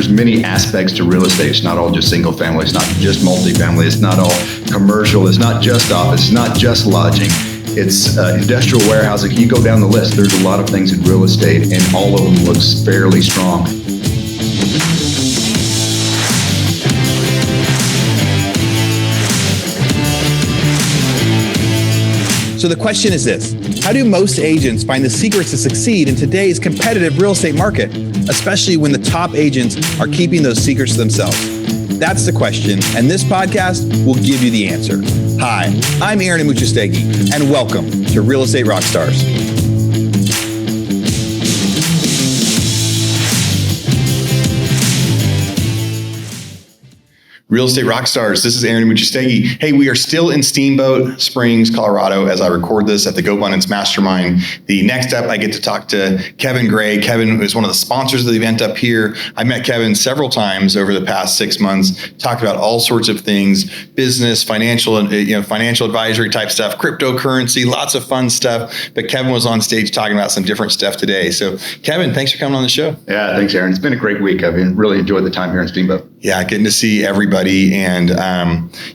there's many aspects to real estate. It's not all just single family. It's not just multifamily. It's not all commercial. It's not just office. It's not just lodging. It's industrial warehousing. You go down the list, there's a lot of things in real estate, and all of them looks fairly strong. So the question is this: how do most agents find the secrets to succeed in today's competitive real estate market, especially when the top agents are keeping those secrets to themselves? That's the question, and this podcast will give you the answer. Hi, I'm Aaron Amuchastegui, and welcome to Real Estate Rockstars. Real Estate Rockstars, this is Aaron Amuchastegui. Hey, we are still in Steamboat Springs, Colorado, as I record this at the GoBundance Mastermind. The next up, I get to talk to Kevin Gray. Kevin is one of the sponsors of the event up here. I met Kevin several times over the past 6 months, talked about all sorts of things, business, financial advisory type stuff, cryptocurrency, lots of fun stuff. But Kevin was on stage talking about some different stuff today. So Kevin, thanks for coming on the show. Yeah, thanks, Aaron. It's been a great week. I've really enjoyed the time here in Steamboat. Yeah, getting to see everybody. And,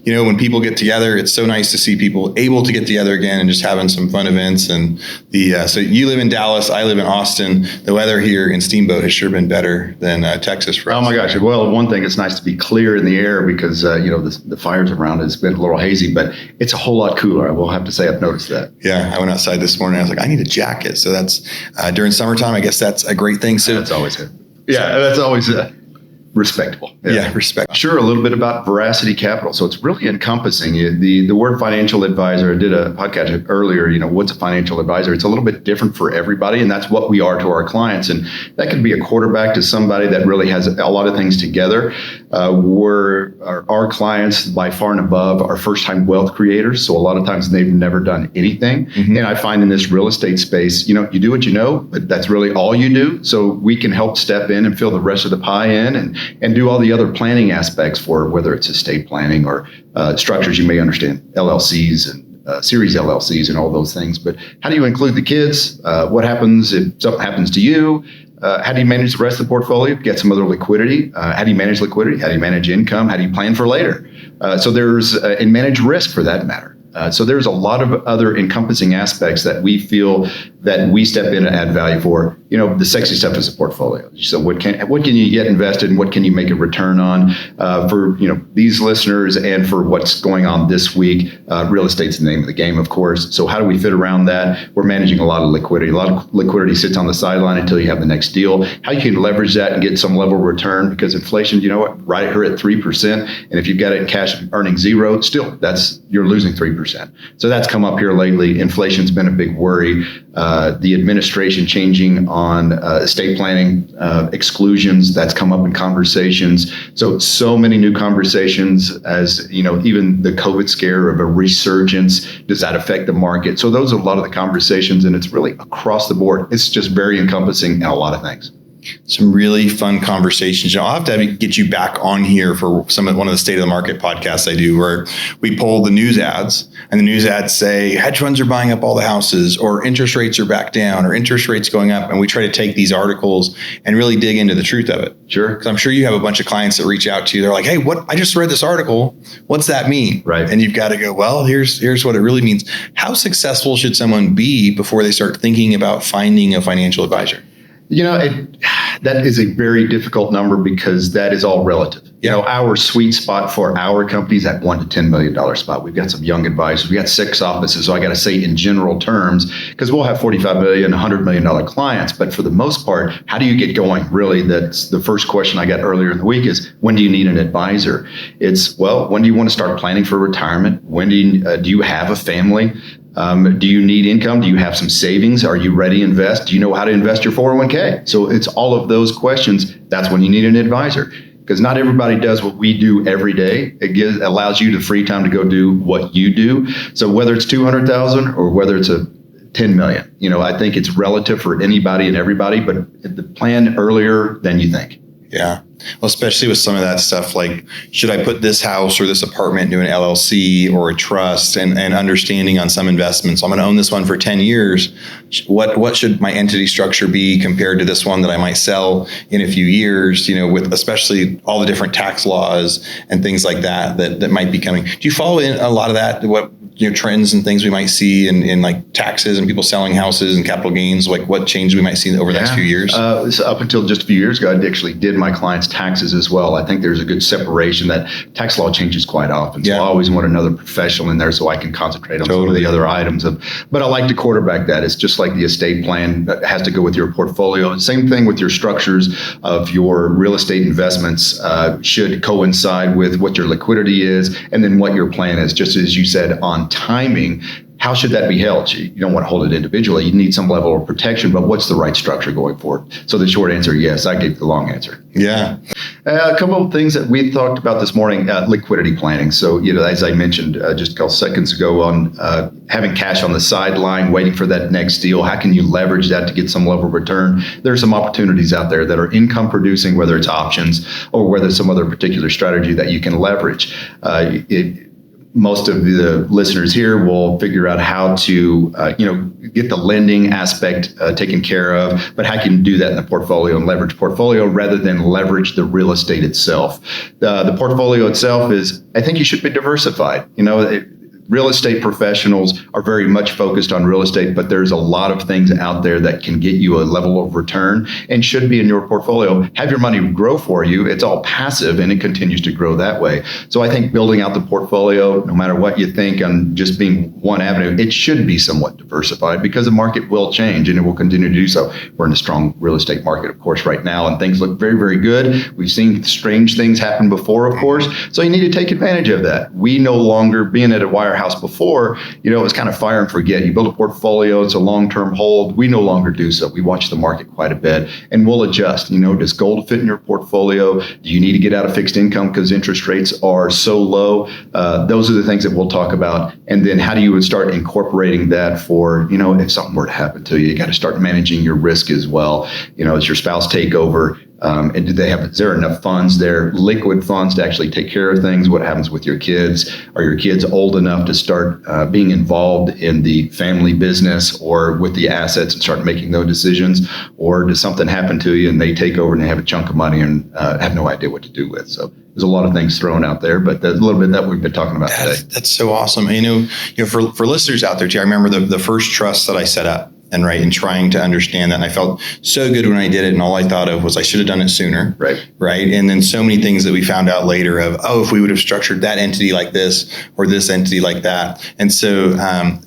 when people get together, it's so nice to see people able to get together again and just having some fun events. And so you live in Dallas, I live in Austin. The weather here in Steamboat has sure been better than Texas for us. Oh my gosh. Well, one thing, it's nice to be clear in the air because, the fires around has been a little hazy, but it's a whole lot cooler. I will have to say I've noticed that. Yeah, I went outside this morning. I was like, I need a jacket. So that's during summertime, I guess that's a great thing. So that's always good. Yeah, that's always respectable. Yeah, respect. Sure, a little bit about Veracity Capital. So it's really encompassing. The word financial advisor, I did a podcast earlier, what's a financial advisor? It's a little bit different for everybody, and that's what we are to our clients. And that can be a quarterback to somebody that really has a lot of things together. Our clients, by far and above, are first-time wealth creators. So a lot of times they've never done anything. Mm-hmm. And I find in this real estate space, you do what you know, but that's really all you do. So we can help step in and fill the rest of the pie in and do all the other planning aspects for whether it's estate planning or structures. You may understand LLCs and series LLCs and all those things. But how do you include the kids? What happens if something happens to you? How do you manage the rest of the portfolio? Get some other liquidity. How do you manage liquidity? How do you manage income? How do you plan for later? And manage risk for that matter. So there's a lot of other encompassing aspects that we feel that we step in and add value for. The sexy stuff is a portfolio. So what can you get invested and what can you make a return on for these listeners and for what's going on this week? Real estate's the name of the game, of course. So how do we fit around that? We're managing a lot of liquidity. A lot of liquidity sits on the sideline until you have the next deal. How you can leverage that and get some level of return because inflation, right here at 3%. And if you've got it in cash earning zero, still you're losing 3%. So that's come up here lately. Inflation's been a big worry. The administration changing on estate planning exclusions, that's come up in conversations. So many new conversations as, even the COVID scare of a resurgence, does that affect the market? So those are a lot of the conversations, and it's really across the board. It's just very encompassing in a lot of things. Some really fun conversations. I'll have to get you back on here for one of the State of the Market podcasts I do, where we pull the news ads, and the news ads say hedge funds are buying up all the houses, or interest rates are back down, or interest rates going up, and we try to take these articles and really dig into the truth of it. Sure. Because I'm sure you have a bunch of clients that reach out to you. They're like, "Hey, I just read this article. What's that mean?" Right. And you've got to go, well, here's what it really means. How successful should someone be before they start thinking about finding a financial advisor? That is a very difficult number because that is all relative. Our sweet spot for our company is that $1 to $10 million spot. We've got some young advisors. We've got 6 offices. So I got to say in general terms, because we'll have $45 million, $100 million clients. But for the most part, how do you get going? Really, that's the first question I got earlier in the week is, when do you need an advisor? It's, when do you want to start planning for retirement? When do you have a family? Do you need income? Do you have some savings? Are you ready to invest? Do you know how to invest your 401k? So it's all of those questions. That's when you need an advisor, because not everybody does what we do every day. It allows you the free time to go do what you do. So whether it's 200,000 or whether it's a 10 million, I think it's relative for anybody and everybody, but the plan earlier than you think. Yeah. Well, especially with some of that stuff, like, should I put this house or this apartment into an LLC or a trust, and understanding on some investments. I'm going to own this one for 10 years. What should my entity structure be compared to this one that I might sell in a few years, with especially all the different tax laws and things like that might be coming. Do you follow in a lot of that? What trends and things we might see in like taxes and people selling houses and capital gains, like what change we might see over the next few years? So up until just a few years ago, I actually did my clients' taxes as well. I think there's a good separation. That tax law changes quite often. So I always want another professional in there so I can concentrate on some of the other items. But I like to quarterback that. It's just like the estate plan that has to go with your portfolio. Same thing with your structures of your real estate investments should coincide with what your liquidity is and then what your plan is. Just as you said on timing, how should that be held? You don't want to hold it individually. You need some level of protection, but what's the right structure going forward? So the short answer, yes. I gave the long answer. Yeah. A couple of things that we talked about this morning, liquidity planning. So, as I mentioned just a couple seconds ago on having cash on the sideline, waiting for that next deal. How can you leverage that to get some level of return? There are some opportunities out there that are income producing, whether it's options or whether it's some other particular strategy that you can leverage. Most of the listeners here will figure out how to, get the lending aspect taken care of, but how can you do that in the portfolio and leverage portfolio rather than leverage the real estate itself? The portfolio itself I think you should be diversified. Real estate professionals are very much focused on real estate, but there's a lot of things out there that can get you a level of return and should be in your portfolio. Have your money grow for you. It's all passive and it continues to grow that way. So I think building out the portfolio, no matter what you think on just being one avenue, it should be somewhat diversified because the market will change and it will continue to do so. We're in a strong real estate market, of course, right now, and things look very, very good. We've seen strange things happen before, of course. So you need to take advantage of that. We no longer, being at a wirehouse before, it was kind of fire and forget. You build a portfolio, it's a long-term hold. We no longer do so. We watch the market quite a bit and we'll adjust. Does gold fit in your portfolio? Do you need to get out of fixed income because interest rates are so low? Those are the things that we'll talk about. And then how do you start incorporating that for, if something were to happen to you, you got to start managing your risk as well. As your spouse take over, and is there enough funds there, liquid funds to actually take care of things? What happens with your kids? Are your kids old enough to start being involved in the family business or with the assets and start making those decisions? Or does something happen to you and they take over and they have a chunk of money and have no idea what to do with? So there's a lot of things thrown out there, but there's a little bit that we've been talking about today. That's so awesome. For listeners out there too, I remember the first trust that I set up. And trying to understand that. And I felt so good when I did it. And all I thought of was I should have done it sooner. Right. And then so many things that we found out later of, if we would have structured that entity like this or this entity like that. And so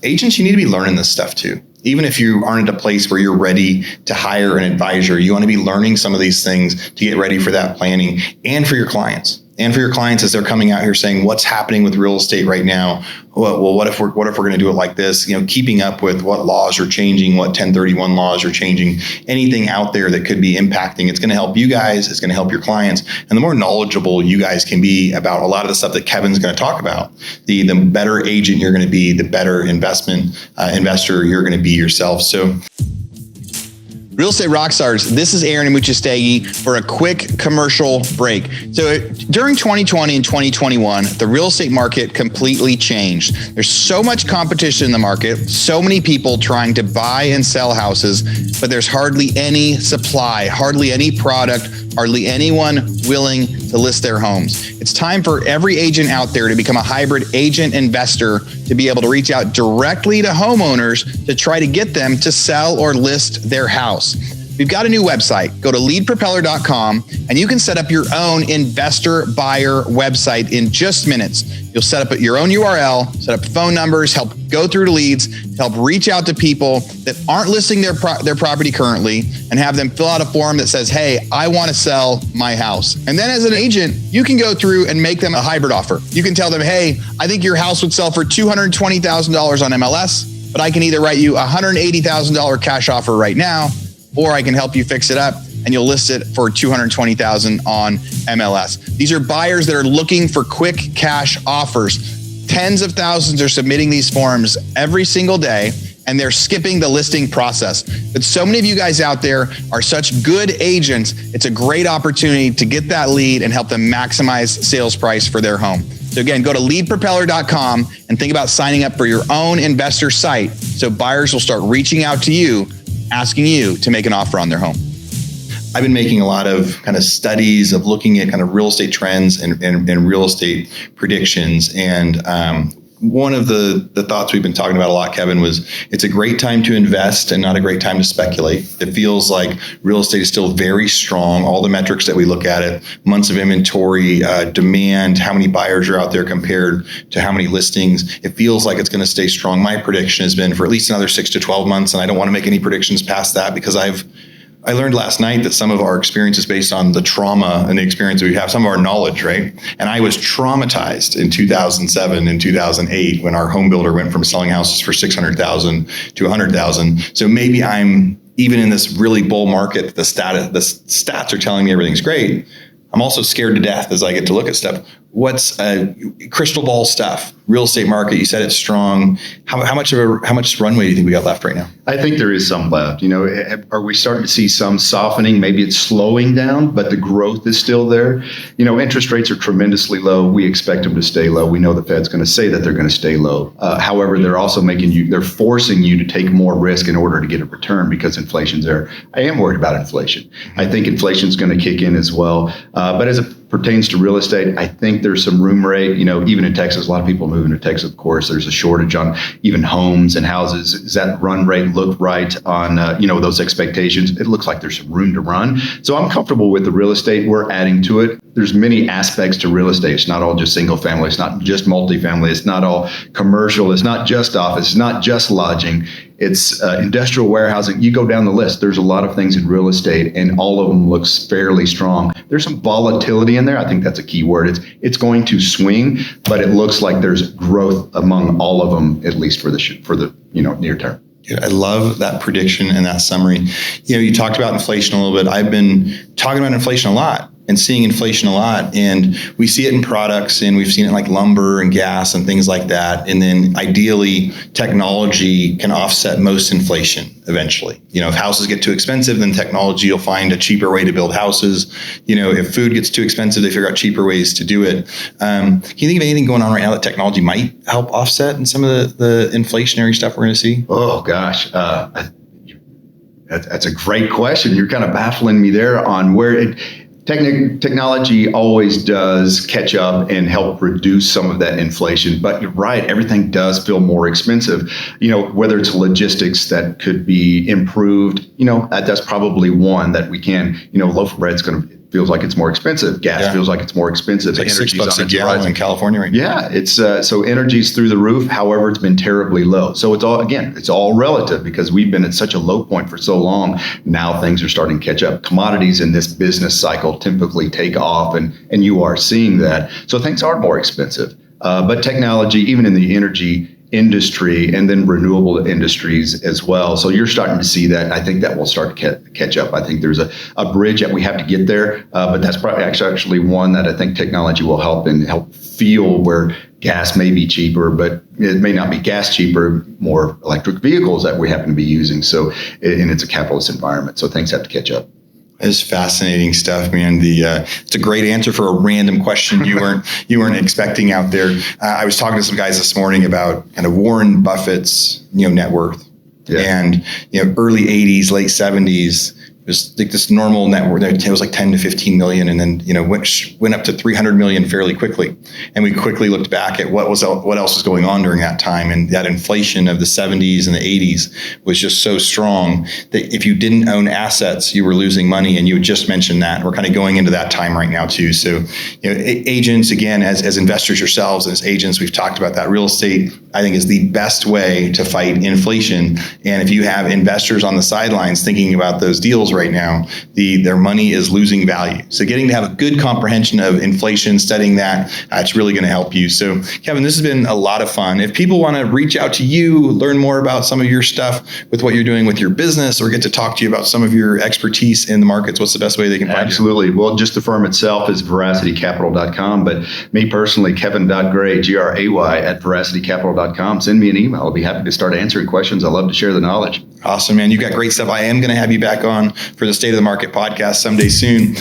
agents, you need to be learning this stuff too. Even if you aren't at a place where you're ready to hire an advisor, you want to be learning some of these things to get ready for that planning and for your clients. And for your clients as they're coming out here saying, what's happening with real estate right now? Well, what if we're going to do it like this? Keeping up with what laws are changing, what 1031 laws are changing, anything out there that could be impacting. It's going to help you guys. It's going to help your clients. And the more knowledgeable you guys can be about a lot of the stuff that Kevin's going to talk about, the better agent you're going to be, the better investor you're going to be yourself. So. Real Estate Rockstars, this is Aaron Amuchastegui for a quick commercial break. So during 2020 and 2021, the real estate market completely changed. There's so much competition in the market, so many people trying to buy and sell houses, but there's hardly any supply, hardly any product, hardly anyone willing to list their homes. It's time for every agent out there to become a hybrid agent investor, to be able to reach out directly to homeowners to try to get them to sell or list their house. We've got a new website. Go to leadpropeller.com and you can set up your own investor buyer website in just minutes. You'll set up your own URL, set up phone numbers, help go through to leads, help reach out to people that aren't listing their property currently and have them fill out a form that says, hey, I want to sell my house. And then as an agent, you can go through and make them a hybrid offer. You can tell them, hey, I think your house would sell for $220,000 on MLS, but I can either write you a $180,000 cash offer right now, or I can help you fix it up and you'll list it for $220,000 on MLS. These are buyers that are looking for quick cash offers. Tens of thousands are submitting these forms every single day. and they're skipping the listing process. But so many of you guys out there are such good agents, it's a great opportunity to get that lead and help them maximize sales price for their home. So again, go to leadpropeller.com and think about signing up for your own investor site so buyers will start reaching out to you, asking you to make an offer on their home. I've been making a lot of kind of studies of looking at kind of real estate trends and real estate predictions. And one of the thoughts we've been talking about a lot, Kevin, was it's a great time to invest and not a great time to speculate. It feels like real estate is still very strong. All the metrics that we look at it, months of inventory, demand, how many buyers are out there compared to how many listings, it feels like it's going to stay strong. My prediction has been for at least another 6 to 12 months, and I don't want to make any predictions past that because I learned last night that some of our experience is based on the trauma and the experience we have, some of our knowledge, right? And I was traumatized in 2007 and 2008 when our home builder went from selling houses for $600,000 to $100,000. So maybe I'm, even in this really bull market, the stats are telling me everything's great. I'm also scared to death as I get to look at stuff. What's crystal ball stuff? Real estate market, you said it's strong. How much runway do you think we got left right now? I think there is some left. Are we starting to see some softening? Maybe it's slowing down, but the growth is still there. Interest rates are tremendously low. We expect them to stay low. We know the Fed's going to say that they're going to stay low. However, they're also they're forcing you to take more risk in order to get a return because inflation's there. I am worried about inflation. I think inflation's going to kick in as well. But as it pertains to real estate, I think there's some room rate. Even in Texas, a lot of people moving to Texas, of course, there's a shortage on even homes and houses. Does that run rate look right on, those expectations? It looks like there's some room to run. So I'm comfortable with the real estate. We're adding to it. There's many aspects to real estate. It's not all just single family. It's not just multifamily. It's not all commercial. It's not just office. It's not just lodging. It's industrial warehousing. You go down the list. There's a lot of things in real estate, and all of them looks fairly strong. There's some volatility in there. I think that's a key word. It's going to swing, but it looks like there's growth among all of them, at least for the near term. I love that prediction and that summary. You talked about inflation a little bit. I've been talking about inflation a lot and seeing inflation a lot. And we see it in products, and we've seen it like lumber and gas and things like that. And then ideally, technology can offset most inflation eventually. If houses get too expensive, then technology will find a cheaper way to build houses. If food gets too expensive, they figure out cheaper ways to do it. Can you think of anything going on right now that technology might help offset in some of the inflationary stuff we're going to see? Oh, gosh. That's a great question. You're kind of baffling me there on where technology always does catch up and help reduce some of that inflation. But you're right, everything does feel more expensive. Whether it's logistics that could be improved, that's probably one that we can, loaf of bread's feels like it's more expensive. Gas feels like it's more expensive. It's like $6 a gallon in California right now. Yeah, it's so energy's through the roof. However, it's been terribly low. So it's all relative because we've been at such a low point for so long. Now things are starting to catch up. Commodities in this business cycle typically take off, and you are seeing that. So things are more expensive. But technology, even in the energy industry and then renewable industries as well. So you're starting to see that. I think that will start to catch up. I think there's a bridge that we have to get there, but that's probably actually one that I think technology will help feel where gas may be cheaper, but it may not be gas cheaper, more electric vehicles that we happen to be using. So, and it's a capitalist environment. So things have to catch up. It's fascinating stuff, man. It's a great answer for a random question you weren't expecting out there. I was talking to some guys this morning about kind of Warren Buffett's net worth, and early 80s, late 70s. It was like this normal net worth. It was like 10 to 15 million, and then went up to 300 million fairly quickly. And we quickly looked back at what else was going on during that time, and that inflation of the 70s and the 80s was just so strong that if you didn't own assets, you were losing money. And you had just mentioned that we're kind of going into that time right now too. So agents, again, as investors yourselves, as agents, we've talked about that. Real estate, I think, is the best way to fight inflation. And if you have investors on the sidelines thinking about those deals right now, their money is losing value. So getting to have a good comprehension of inflation, studying that, it's really going to help you. So Kevin, this has been a lot of fun. If people want to reach out to you, learn more about some of your stuff with what you're doing with your business, or get to talk to you about some of your expertise in the markets, what's the best way they can find you? Absolutely. Well, just the firm itself is veracitycapital.com, but me personally, Kevin.Gray, Gray at veracitycapital.com. Send me an email. I'll be happy to start answering questions. I love to share the knowledge. Awesome, man. You've got great stuff. I am going to have you back on for the State of the Market podcast someday soon.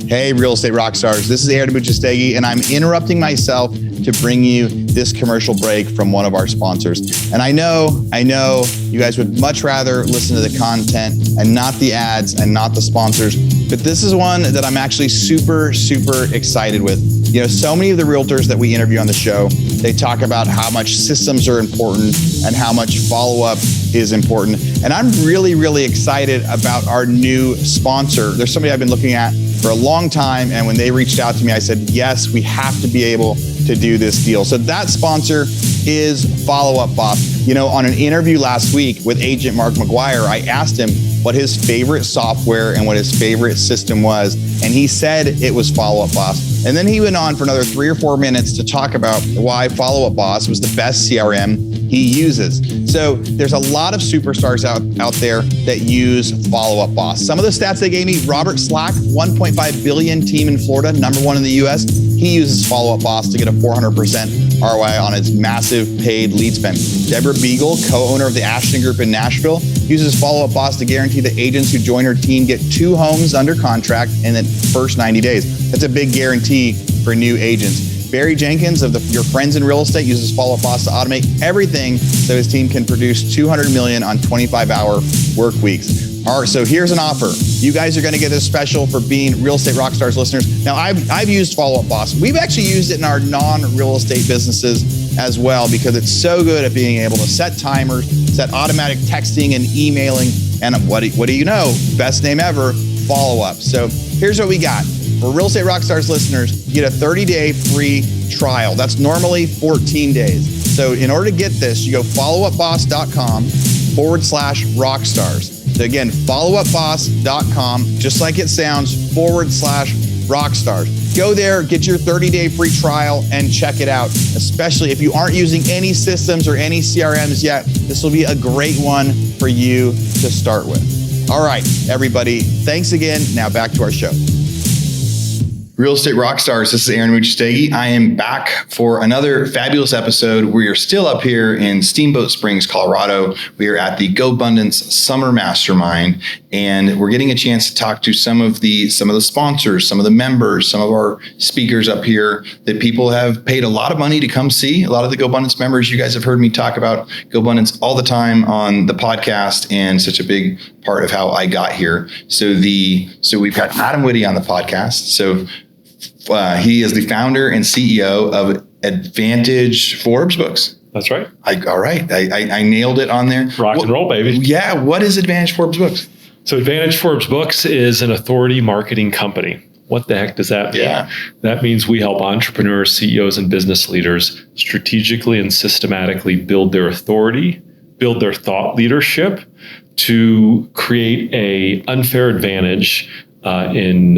Hey, real estate rock stars. This is Aaron Chapter, and I'm interrupting myself to bring you this commercial break from one of our sponsors. And I know you guys would much rather listen to the content and not the ads and not the sponsors, but this is one that I'm actually super, super excited with. You know, so many of the realtors that we interview on the show, they talk about how much systems are important and how much follow-up is important. And I'm really, really excited about our new sponsor. There's somebody I've been looking at for a long time, and when they reached out to me, I said, yes, we have to be able to do this deal. So that sponsor is Follow Up Boss. You know, on an interview last week with agent Mark McGuire, I asked him what his favorite software and what his favorite system was, and he said it was Follow Up Boss. And then he went on for another 3 or 4 minutes to talk about why Follow Up Boss was the best CRM he uses. So there's a lot of superstars out there that use Follow Up Boss. Some of the stats they gave me: Robert Slack, 1.5 billion team in Florida, #1 in the US. He uses Follow Up Boss to get a 400% ROI on its massive paid lead spend. Deborah Beagle, co-owner of the Ashton Group in Nashville, uses Follow Up Boss to guarantee that agents who join her team get 2 homes under contract in the first 90 days. That's a big guarantee for new agents. Barry Jenkins of Your Friends in Real Estate uses Follow Up Boss to automate everything so his team can produce 200 million on 25-hour work weeks. All right, so here's an offer. You guys are going to get this special for being Real Estate Rockstars listeners. Now, I've used Follow Up Boss. We've actually used it in our non-real estate businesses as well, because it's so good at being able to set timers, set automatic texting and emailing, and what do you know? Best name ever, Follow Up. So here's what we got. For Real Estate Rockstars listeners, you get a 30-day free trial. That's normally 14 days. So in order to get this, you go followupboss.com/rockstars. So again, followupboss.com, just like it sounds, /rockstars. Go there, get your 30-day free trial, and check it out. Especially if you aren't using any systems or any CRMs yet, this will be a great one for you to start with. All right, everybody, thanks again. Now back to our show. Real Estate Rockstars, this is Aaron Chapter. I am back for another fabulous episode. We are still up here in Steamboat Springs, Colorado. We are at the GoBundance Summer Mastermind, and we're getting a chance to talk to some of the sponsors, some of the members, some of our speakers up here that people have paid a lot of money to come see. A lot of the GoBundance members, you guys have heard me talk about GoBundance all the time on the podcast, and such a big part of how I got here. So we've got Adam Witty on the podcast. So he is the founder and CEO of Advantage Forbes books. That's right. All right. I nailed it on there. Rock and roll, baby. Yeah. What is Advantage Forbes books? So Advantage Forbes Books is an authority marketing company. What the heck does that mean? Yeah. That means we help entrepreneurs, CEOs, and business leaders strategically and systematically build their authority, build their thought leadership to create a unfair advantage in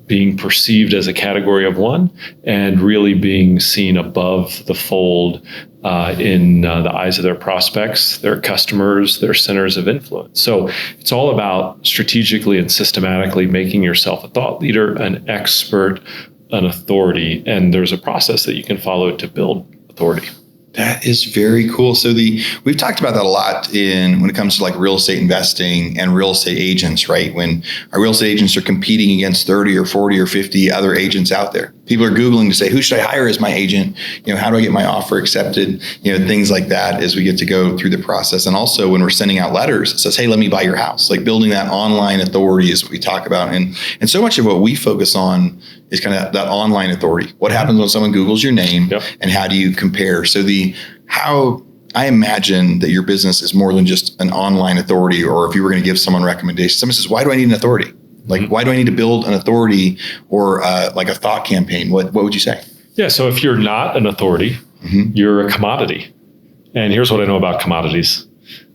being perceived as a category of one, and really being seen above the fold in the eyes of their prospects, their customers, their centers of influence. So it's all about strategically and systematically making yourself a thought leader, an expert, an authority, and there's a process that you can follow to build authority. That is very cool. So we've talked about that a lot when it comes to like real estate investing and real estate agents, right? When our real estate agents are competing against 30 or 40 or 50 other agents out there. People are Googling to say, who should I hire as my agent? You know, how do I get my offer accepted? You know, things like that as we get to go through the process. And also when we're sending out letters, it says, hey, let me buy your house. Like building that online authority is what we talk about. And so much of what we focus on is kind of that online authority. What happens when someone Googles your name, Yep. and how do you compare? So how I imagine that your business is more than just an online authority, or if you were going to give someone recommendations, someone says, why do I need an authority? Like, why do I need to build an authority or like a thought campaign? What would you say? Yeah. So if you're not an authority, you're a commodity. And here's what I know about commodities.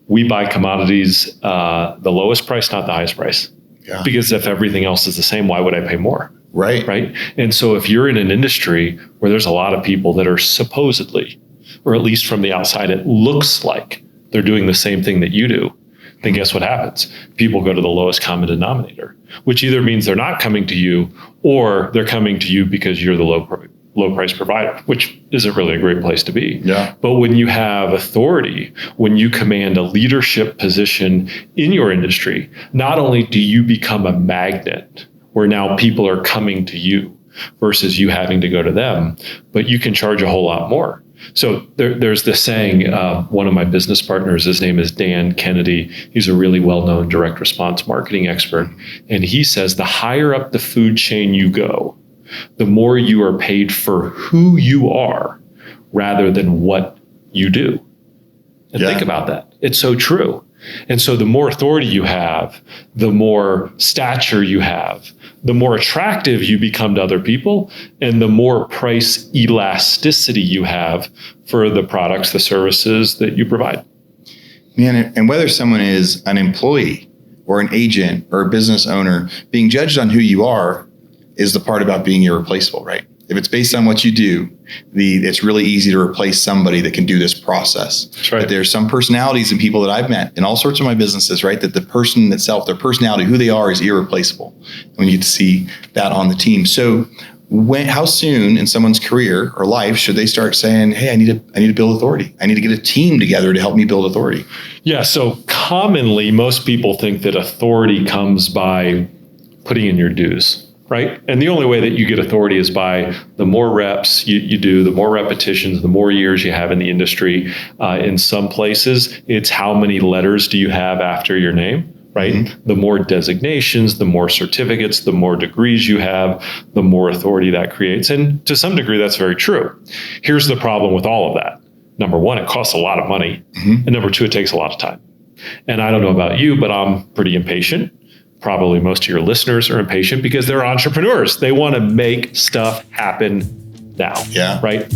We buy commodities, the lowest price, not the highest price. Yeah. Because if everything else is the same, why would I pay more? Right. Right. And so if you're in an industry where there's a lot of people that are supposedly, or at least from the outside, it looks like they're doing the same thing that you do, then guess what happens? People go to the lowest common denominator, which either means they're not coming to you or they're coming to you because you're the low price provider, which isn't really a great place to be. Yeah. But when you have authority, when you command a leadership position in your industry, not only do you become a magnet where now people are coming to you versus you having to go to them, but you can charge a whole lot more. So there's this saying, one of my business partners, his name is Dan Kennedy. He's a really well-known direct response marketing expert. And he says the higher up the food chain you go, the more you are paid for who you are rather than what you do. And think about that. It's so true. And so the more authority you have, the more stature you have, the more attractive you become to other people, and the more price elasticity you have for the products, the services that you provide. Man, and whether someone is an employee or an agent or a business owner, being judged on who you are is the part about being irreplaceable, right? If it's based on what you do, it's really easy to replace somebody that can do this process. That's right. But there's some personalities and people that I've met in all sorts of my businesses, right? That the person itself, their personality, who they are is irreplaceable. And we need to see that on the team. So how soon in someone's career or life should they start saying, hey, I need to build authority. I need to get a team together to help me build authority? Yeah. So commonly, most people think that authority comes by putting in your dues. Right. And the only way that you get authority is by the more reps you do, the more repetitions, the more years you have in the industry. In some places, it's how many letters do you have after your name, right? Mm-hmm. The more designations, the more certificates, the more degrees you have, the more authority that creates. And to some degree, that's very true. Here's the problem with all of that. Number one, it costs a lot of money. Mm-hmm. And number two, it takes a lot of time. And I don't know about you, but I'm pretty impatient. Probably most of your listeners are impatient because they're entrepreneurs. They want to make stuff happen now. Yeah. Right.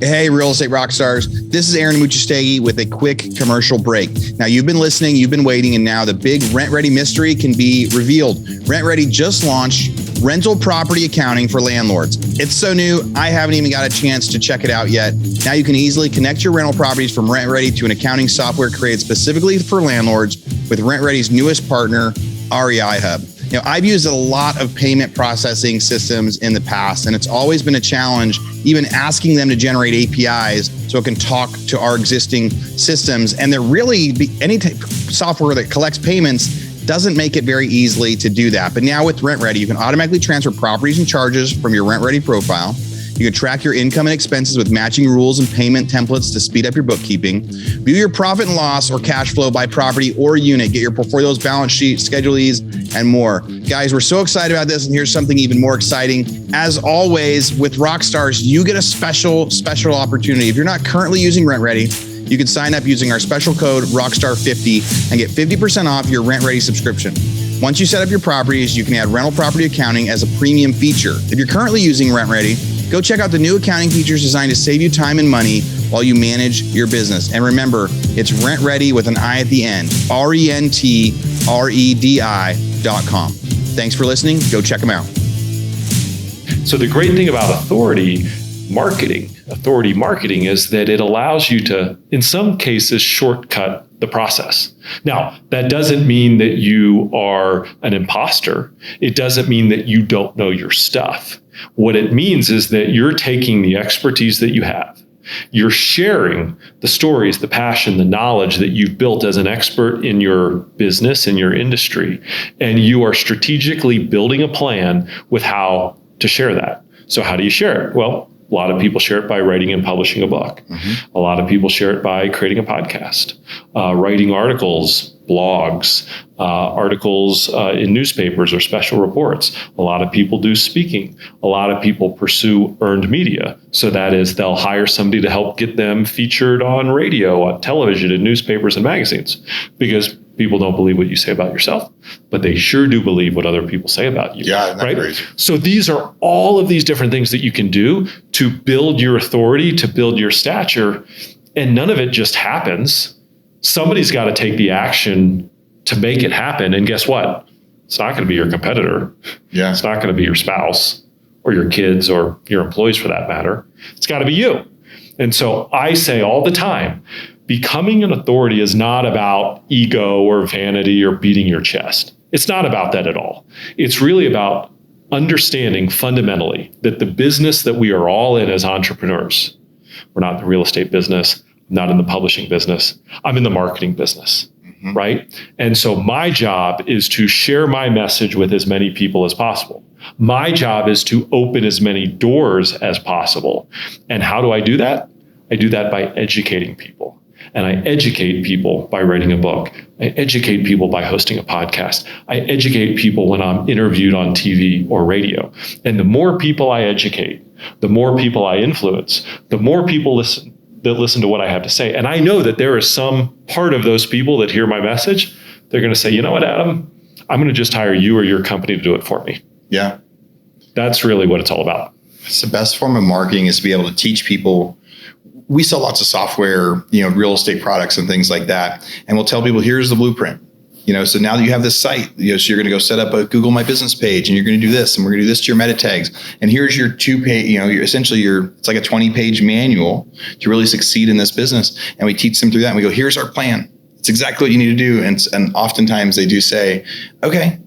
Hey, real estate rock stars. This is Aaron Muchastegi with a quick commercial break. Now, you've been listening, you've been waiting, and now the big Rent Ready mystery can be revealed. Rent Ready just launched rental property accounting for landlords. It's so new, I haven't even got a chance to check it out yet. Now you can easily connect your rental properties from Rent Ready to an accounting software created specifically for landlords with Rent Ready's newest partner, REI Hub. You know, I've used a lot of payment processing systems in the past, and it's always been a challenge, even asking them to generate APIs so it can talk to our existing systems. And they're really, any software that collects payments doesn't make it very easily to do that. But now with Rent Ready, you can automatically transfer properties and charges from your Rent Ready profile. You can track your income and expenses with matching rules and payment templates to speed up your bookkeeping. View your profit and loss or cash flow by property or unit. Get your portfolio's balance sheet, Schedule E's, and more. Guys, we're so excited about this, and here's something even more exciting. As always, with Rockstars, you get a special opportunity. If you're not currently using Rent Ready, you can sign up using our special code ROCKSTAR50 and get 50% off your Rent Ready subscription. Once you set up your properties, you can add rental property accounting as a premium feature. If you're currently using Rent Ready, go check out the new accounting features designed to save you time and money while you manage your business. And remember, it's Rent Ready with an I at the end, RENTREDI.com. Thanks for listening. Go check them out. So the great thing about authority marketing is that it allows you to, in some cases, shortcut the process. Now, that doesn't mean that you are an imposter. It doesn't mean that you don't know your stuff. What it means is that you're taking the expertise that you have. You're sharing the stories, the passion, the knowledge that you've built as an expert in your business, in your industry, and you are strategically building a plan with how to share that. So how do you share it? Well, a lot of people share it by writing and publishing a book. Mm-hmm. A lot of people share it by creating a podcast, writing articles, blogs, articles in newspapers or special reports. A lot of people do speaking. A lot of people pursue earned media. So that is, they'll hire somebody to help get them featured on radio, on television, in newspapers and magazines, because people don't believe what you say about yourself, but they sure do believe what other people say about you. Yeah, that's right? crazy. So these are all of these different things that you can do to build your authority, to build your stature, and none of it just happens. Somebody's got to take the action to make it happen. And guess what? It's not going to be your competitor. Yeah. It's not going to be your spouse or your kids or your employees for that matter. It's got to be you. And so I say all the time, becoming an authority is not about ego or vanity or beating your chest. It's not about that at all. It's really about understanding fundamentally that the business that we are all in as entrepreneurs, we're not in the real estate business, not in the publishing business, I'm in the marketing business, right? And so my job is to share my message with as many people as possible. My job is to open as many doors as possible. And how do I do that? I do that by educating people. And I educate people by writing a book. I educate people by hosting a podcast. I educate people when I'm interviewed on TV or radio. And the more people I educate, the more people I influence, the more people listen to what I have to say. And I know that there is some part of those people that hear my message. They're going to say, you know what, Adam, I'm going to just hire you or your company to do it for me. Yeah. That's really what it's all about. It's the best form of marketing is to be able to teach people. We sell lots of software, real estate products and things like that. And we'll tell people, here's the blueprint. So now that you have this site, so you're going to go set up a Google My Business page and you're going to do this and we're going to do this to your meta tags. And here's your 2-page, it's like a 20-page manual to really succeed in this business. And we teach them through that. And we go, here's our plan. It's exactly what you need to do. And oftentimes they do say, okay,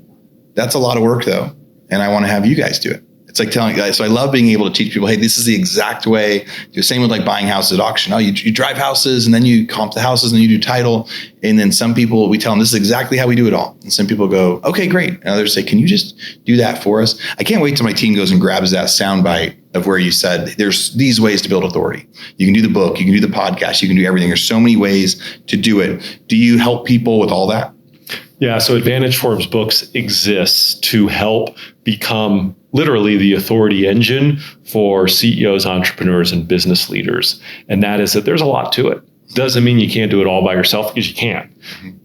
that's a lot of work though. And I want to have you guys do it. It's like telling guys. So I love being able to teach people, hey, this is the exact way. The same with like buying houses at auction. Oh, you drive houses and then you comp the houses and then you do title. And then some people, we tell them this is exactly how we do it all. And some people go, okay, great. And others say, can you just do that for us? I can't wait till my team goes and grabs that soundbite of where you said there's these ways to build authority. You can do the book, you can do the podcast, you can do everything. There's so many ways to do it. Do you help people with all that? Yeah, so Advantage Forbes Books exists to help become literally the authority engine for CEOs, entrepreneurs, and business leaders. And that is that there's a lot to it. Doesn't mean you can't do it all by yourself, because you can.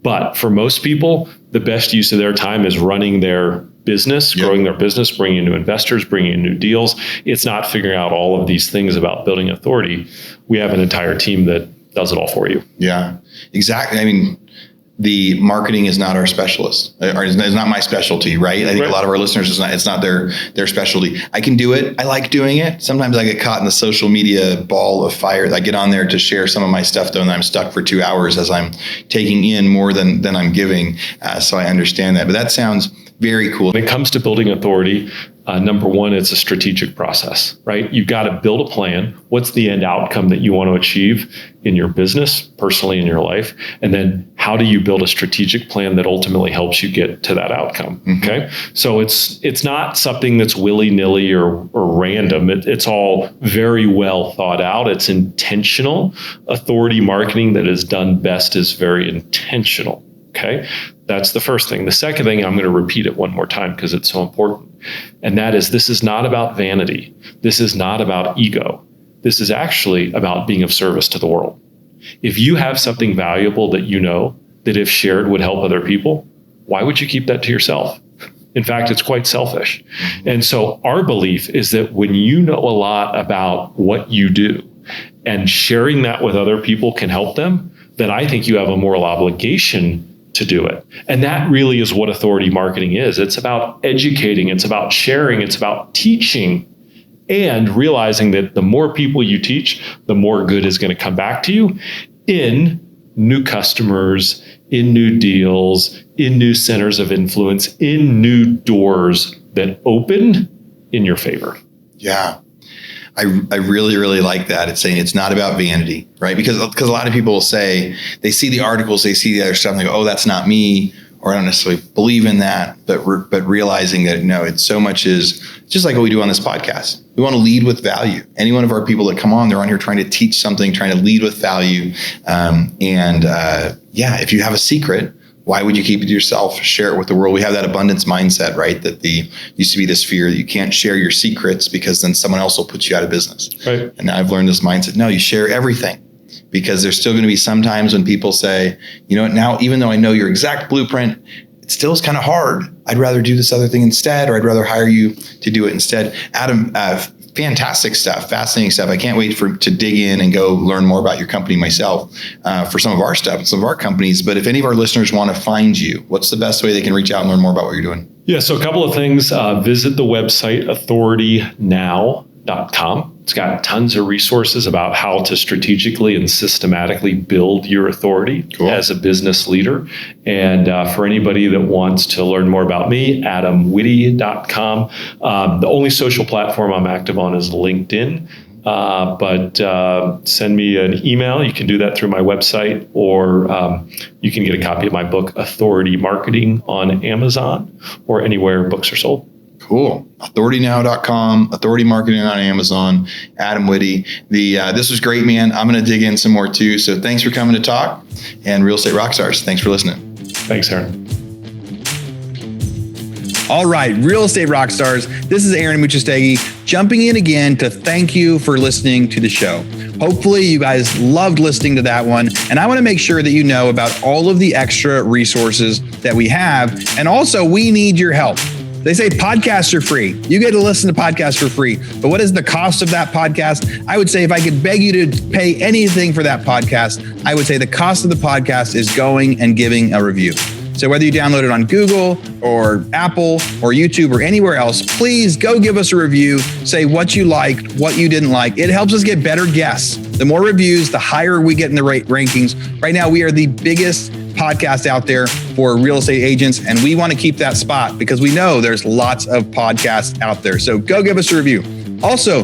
But for most people, the best use of their time is running their business, growing their business, bringing in new investors, bringing in new deals. It's not figuring out all of these things about building authority. We have an entire team that does it all for you. Yeah, exactly. I mean, the marketing is not our specialist, or is not my specialty, right? I think a lot of our listeners, it's not their specialty. I can do it. I like doing it. Sometimes I get caught in the social media ball of fire. I get on there to share some of my stuff though, and I'm stuck for 2 hours as I'm taking in more than I'm giving. So I understand that, but that sounds very cool. When it comes to building authority, number one, it's a strategic process, right? You've got to build a plan. What's the end outcome that you want to achieve in your business, personally in your life? And then how do you build a strategic plan that ultimately helps you get to that outcome? Okay. So it's not something that's willy-nilly or random. It's all very well thought out. It's intentional. Authority marketing that is done best is very intentional. Okay. That's the first thing. The second thing, I'm going to repeat it one more time because it's so important. And that is, this is not about vanity. This is not about ego. This is actually about being of service to the world. If you have something valuable that you know that if shared would help other people, why would you keep that to yourself? In fact, it's quite selfish. And so our belief is that when you know a lot about what you do and sharing that with other people can help them, then I think you have a moral obligation to do it. And that really is what authority marketing is. It's about educating, it's about sharing, it's about teaching, and realizing that the more people you teach, the more good is going to come back to you in new customers, in new deals, in new centers of influence, in new doors that open in your favor. Yeah. I really, really like that. It's saying it's not about vanity, right? Because a lot of people will say, they see the articles, they see the other stuff, and they go, oh, that's not me, or I don't necessarily believe in that. But realizing that, no, it's so much is just like what we do on this podcast. We want to lead with value. Any one of our people that come on, they're on here trying to teach something, trying to lead with value. If you have a secret, why would you keep it to yourself? Share it with the world. We have that abundance mindset, right? That used to be this fear that you can't share your secrets because then someone else will put you out of business. Right. And now I've learned this mindset. No, you share everything, because there's still going to be some times when people say, you know what, now, even though I know your exact blueprint, it still is kind of hard. I'd rather do this other thing instead, or I'd rather hire you to do it instead. Adam, fantastic stuff, fascinating stuff. I can't wait to dig in and go learn more about your company myself for some of our stuff and some of our companies. But if any of our listeners want to find you, what's the best way they can reach out and learn more about what you're doing? Yeah, so a couple of things. Visit the website authoritynow.com. It's got tons of resources about how to strategically and systematically build your authority as a business leader. And for anybody that wants to learn more about me, adamwitty.com. The only social platform I'm active on is LinkedIn. But send me an email. You can do that through my website, or you can get a copy of my book, Authority Marketing, on Amazon or anywhere books are sold. Cool. Authoritynow.com, Authority Marketing on Amazon, Adam Witty. This was great, man. I'm going to dig in some more too. So thanks for coming to talk. And Real Estate Rockstars, thanks for listening. Thanks, Aaron. All right, Real Estate Rockstars, this is Aaron Muchastegui jumping in again to thank you for listening to the show. Hopefully you guys loved listening to that one. And I want to make sure that you know about all of the extra resources that we have. And also, we need your help. They say podcasts are free. You get to listen to podcasts for free. But what is the cost of that podcast? I would say if I could beg you to pay anything for that podcast, I would say the cost of the podcast is going and giving a review. So whether you download it on Google or Apple or YouTube or anywhere else, please go give us a review. Say what you liked, what you didn't like. It helps us get better guests. The more reviews, the higher we get in the rankings. Right now, we are the biggest podcast out there for real estate agents, and we want to keep that spot because we know there's lots of podcasts out there. So go give us a review. Also,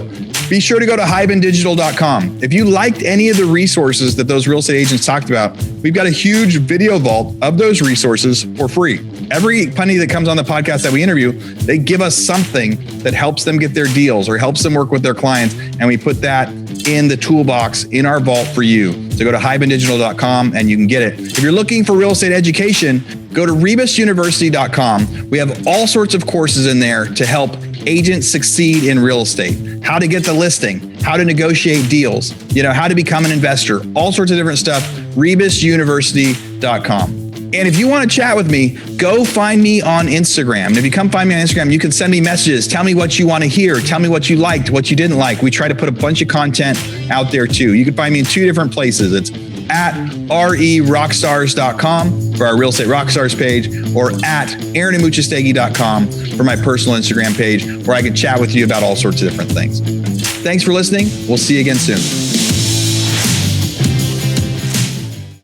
be sure to go to hibandigital.com. If you liked any of the resources that those real estate agents talked about, we've got a huge video vault of those resources for free. Every penny that comes on the podcast that we interview, they give us something that helps them get their deals or helps them work with their clients. And we put that in the toolbox in our vault for you. So go to hibandigital.com and you can get it. If you're looking for real estate education, go to rebusuniversity.com. We have all sorts of courses in there to help agents succeed in real estate, how to get the listing, how to negotiate deals, how to become an investor, all sorts of different stuff, rebusuniversity.com. And if you want to chat with me, go find me on Instagram. And if you come find me on Instagram, you can send me messages. Tell me what you want to hear. Tell me what you liked, what you didn't like. We try to put a bunch of content out there too. You can find me in two different places. It's at rerockstars.com for our Real Estate Rockstars page, or at aaronmuchastegui.com for my personal Instagram page, where I can chat with you about all sorts of different things. Thanks for listening. We'll see you again soon.